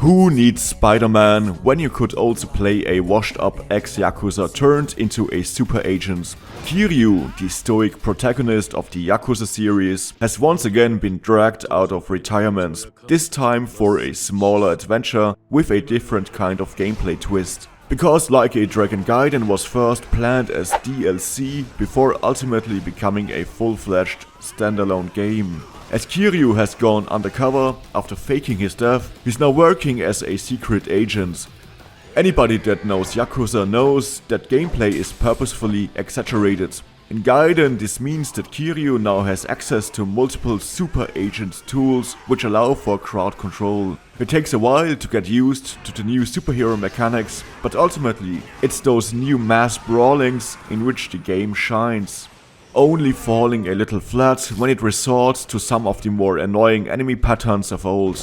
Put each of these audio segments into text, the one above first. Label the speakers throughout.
Speaker 1: Who needs Spider-Man when you could also play a washed-up ex-Yakuza turned into a super agent? Kiryu, the stoic protagonist of the Yakuza series, has once again been dragged out of retirement, this time for a smaller adventure with a different kind of gameplay twist. Because Like a Dragon Gaiden was first planned as DLC before ultimately becoming a full-fledged standalone game. As Kiryu has gone undercover after faking his death, he's now working as a secret agent. Anybody that knows Yakuza knows that gameplay is purposefully exaggerated. In Gaiden, this means that Kiryu now has access to multiple super agent tools which allow for crowd control. It takes a while to get used to the new superhero mechanics, but ultimately it's those new mass brawlings in which the game shines. Only falling a little flat when it resorts to some of the more annoying enemy patterns of old.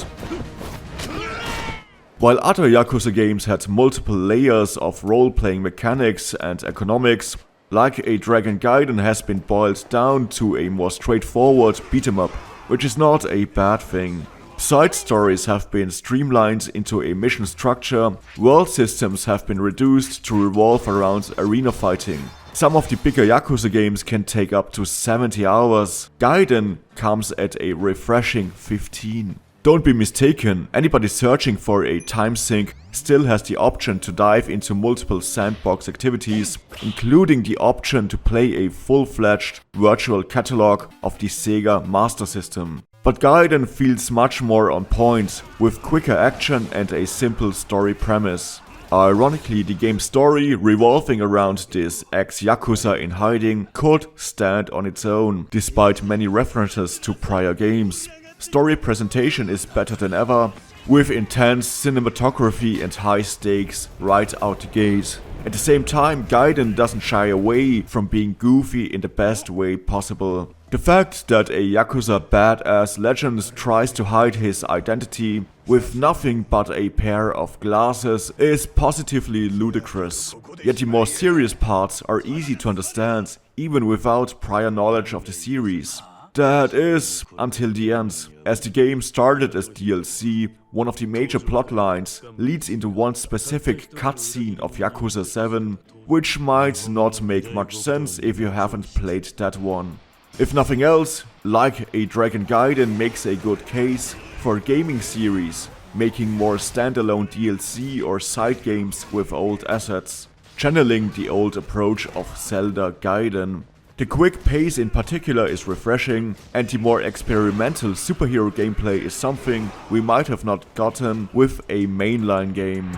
Speaker 1: While other Yakuza games had multiple layers of role-playing mechanics and economics, Like a Dragon Gaiden has been boiled down to a more straightforward beat-em-up, which is not a bad thing. Side stories have been streamlined into a mission structure, world systems have been reduced to revolve around arena fighting. Some of the bigger Yakuza games can take up to 70 hours. Gaiden comes at a refreshing 15. Don't be mistaken, anybody searching for a time sink still has the option to dive into multiple sandbox activities, including the option to play a full-fledged virtual catalog of the Sega Master System. But Gaiden feels much more on point, with quicker action and a simple story premise. Ironically, the game's story, revolving around this ex-Yakuza in hiding, could stand on its own, despite many references to prior games. Story presentation is better than ever, with intense cinematography and high stakes right out the gate. At the same time, Gaiden doesn't shy away from being goofy in the best way possible. The fact that a Yakuza badass legend tries to hide his identity with nothing but a pair of glasses is positively ludicrous. Yet the more serious parts are easy to understand, even without prior knowledge of the series. That is, until the end. As the game started as DLC, one of the major plotlines leads into one specific cutscene of Yakuza 7, which might not make much sense if you haven't played that one. If nothing else, Like a Dragon Gaiden makes a good case for a gaming series, making more standalone DLC or side games with old assets, channeling the old approach of Zelda Gaiden. The quick pace in particular is refreshing, and the more experimental superhero gameplay is something we might have not gotten with a mainline game.